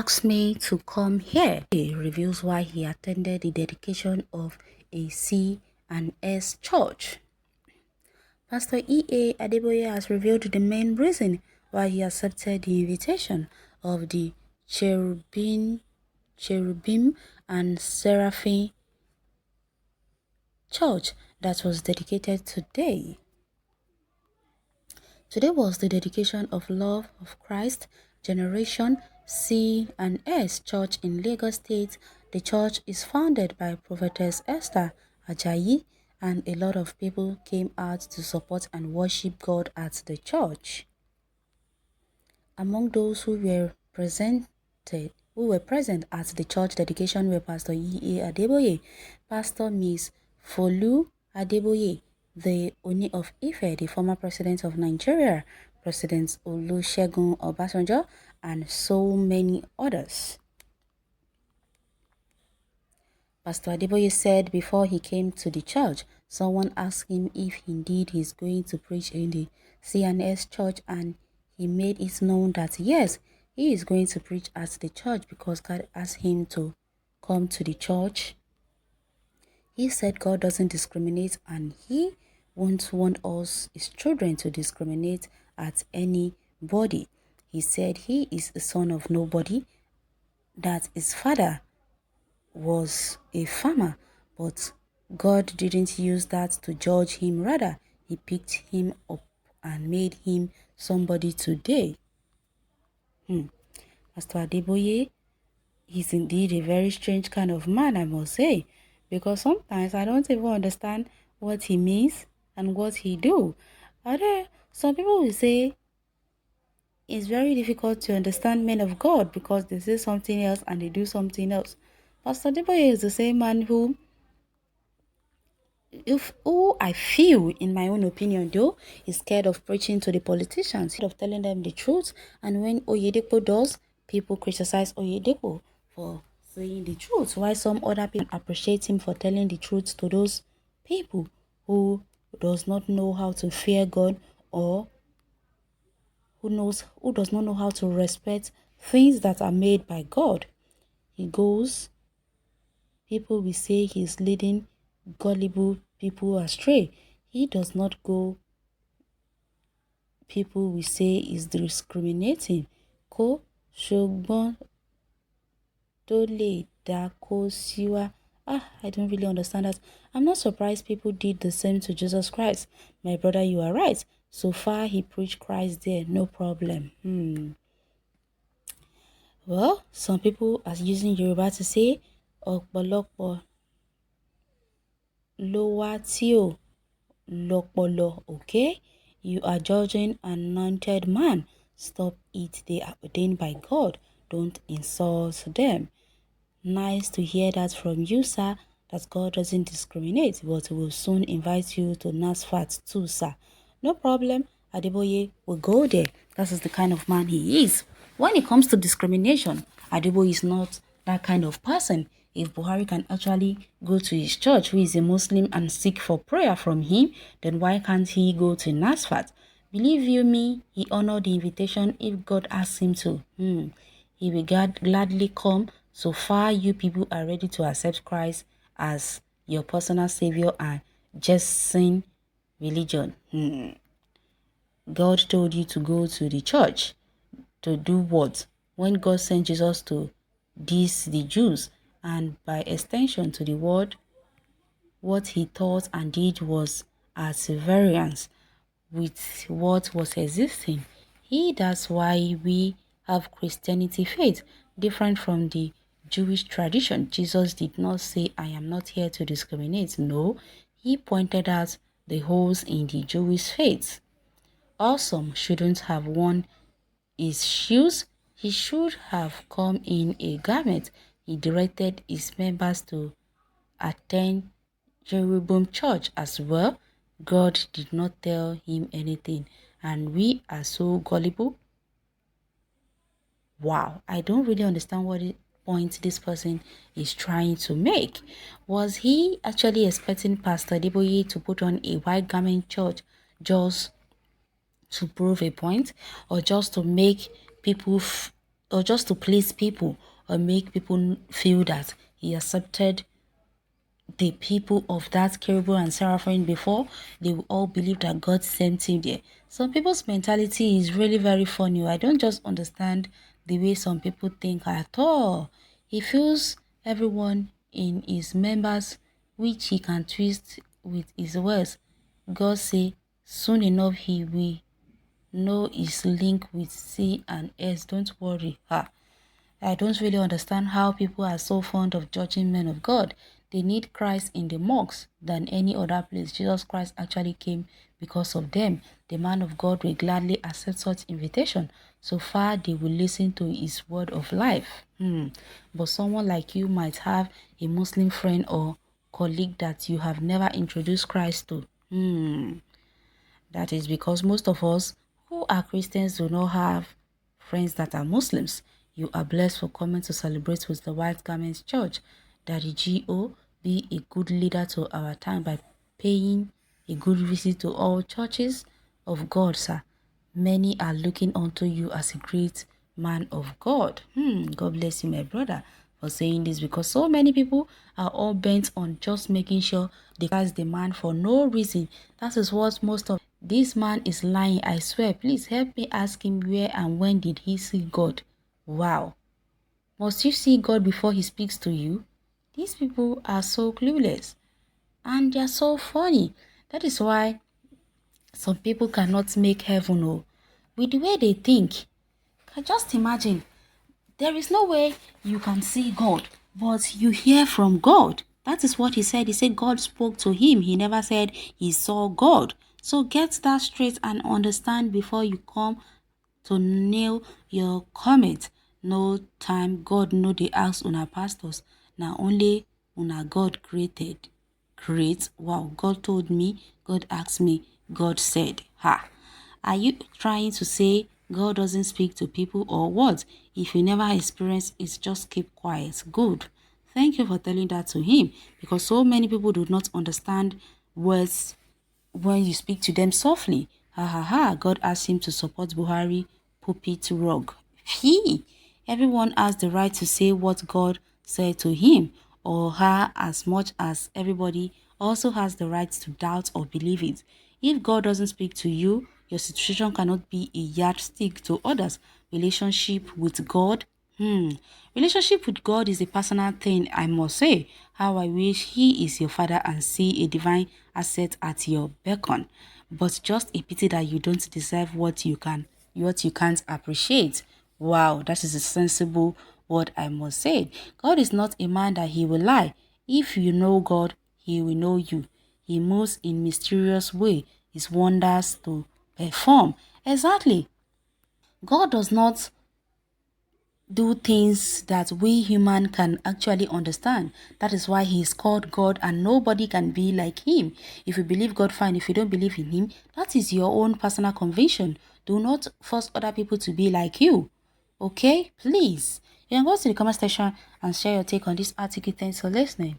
asked me to come here. He reveals why he attended the dedication of a C&S church. Pastor E.A. Adeboye has revealed the main reason why he accepted the invitation of the Cherubim and Seraphim church that was dedicated today. Today was the dedication of Love of Christ Generation C&S Church in Lagos State. The church is founded by Prophetess Esther Ajayi, and a lot of people came out to support and worship God at the church. Among those who were present at the church dedication were Pastor E.A. Adeboye, Pastor Miss Folu Adeboye, the Oni of Ife, the former president of Nigeria, President Olusegun Obasanjo, and so many others. Pastor Adeboye said before he came to the church, someone asked him if indeed he's going to preach in the C&S church, and he made it known that yes, he is going to preach at the church because God asked him to come to the church. He said God doesn't discriminate, and he won't want us, his children, to discriminate at anybody. He said he is the son of nobody, that his father was a farmer, but God didn't use that to judge him. Rather, he picked him up and made him somebody today. Pastor Adeboye is indeed a very strange kind of man, I must say, because sometimes I don't even understand what he means and what he do. Some people will say it's very difficult to understand men of God because they say something else and they do something else. Pastor Adeboye is the same man who I feel, in my own opinion though, is scared of preaching to the politicians, of telling them the truth. And when Oyedepo does, people criticize Oyedepo for saying the truth, while some other people appreciate him for telling the truth to those people who does not know how to fear God, or who does not know how to respect things that are made by God. People will say he's leading gullible people astray. He does not go. People will say he's discriminating. Ko shogbon dole da ko siwa. I don't really understand that. I'm not surprised people did the same to Jesus Christ. My brother, you are right. So far, he preached Christ there, no problem. Well, some people are using Yoruba to say, Ọ̀pọ̀lọpọ̀ ló wá tí ò lọ́pọlọ, okay? You are judging an anointed man. Stop it. They are ordained by God. Don't insult them. Nice to hear that from you, sir, that God doesn't discriminate, but will soon invite you to NASFAT too, sir. No problem. Adeboye will go there. That is the kind of man he is. When it comes to discrimination, Adeboye is not that kind of person. If Buhari can actually go to his church, who is a Muslim, and seek for prayer from him, then why can't he go to NASFAT? Believe you me, he honored the invitation if God asks him to. He will gladly come. So far, you people are ready to accept Christ as your personal savior and just sing religion. God told you to go to the church to do what? When God sent Jesus to diss the Jews, and by extension to the world, what he thought and did was at variance with what was existing. That's why we have Christianity faith, different from the Jewish tradition. Jesus did not say, I am not here to discriminate. No, he pointed out the holes in the Jewish faith. Awesome shouldn't have worn his shoes. He should have come in a garment. He directed his members to attend Cherubim Church as well. God did not tell him anything, and we are so gullible. Wow, I don't really understand what point this person is trying to make. Was he actually expecting Pastor Adeboye to put on a white garment church just to prove a point, or just to make people or just to please people or make people feel that he accepted the people of that cherubim and seraphim before, they will all believe that God sent him there. Some people's mentality is really very funny. I don't just understand the way some people think at all. He feels everyone in his members, which he can twist with his words. God say soon enough he will know his link with C and S. Don't worry. I don't really understand how people are so fond of judging men of God. They need Christ in the mosques than any other place. Jesus Christ actually came because of them. The man of God will gladly accept such invitation. So far, they will listen to his word of life. But someone like you might have a Muslim friend or colleague that you have never introduced Christ to. That is because most of us who are Christians do not have friends that are Muslims. You are blessed for coming to celebrate with the White Garment Church. Daddy G.O. be a good leader to our time by paying a good visit to all churches of God, sir. Many are looking unto you as a great man of God. God bless you, my brother, for saying this, because so many people are all bent on just making sure they pass the man for no reason. That is what most of this man is lying. I swear, please help me ask him where and when did he see God? Wow. Must you see God before he speaks to you? These people are so clueless and they are so funny. That is why some people cannot make heaven with the way they think. Can just imagine, there is no way you can see God, but you hear from God. That is what he said. He said God spoke to him. He never said he saw God. So get that straight and understand before you come to nail your comment. No time God no dey ask una pastors. Now only una God created. Create. Wow, God told me, God asked me, God said. Are you trying to say God doesn't speak to people or what? If you never experience it, just keep quiet. Good. Thank you for telling that to him, because so many people do not understand words when you speak to them softly. God asked him to support Buhari pulpit rug. Everyone has the right to say what God said to him or her, as much as everybody also has the right to doubt or believe it. If God doesn't speak to you, your situation cannot be a yardstick to others. Relationship with God. Relationship with God is a personal thing, I must say. How I wish he is your father and see a divine asset at your beckon. But just a pity that you don't deserve what you can't appreciate. Wow, that is a sensible word, I must say. God is not a man that he will lie. If you know God, he will know you. He moves in mysterious way, his wonders to perform. Exactly. God does not do things that we human can actually understand. That is why he is called God and nobody can be like him. If you believe God, fine. If you don't believe in him, that is your own personal conviction. Do not force other people to be like you. Okay? Please. You can go to the comment section and share your take on this article. Thanks for listening.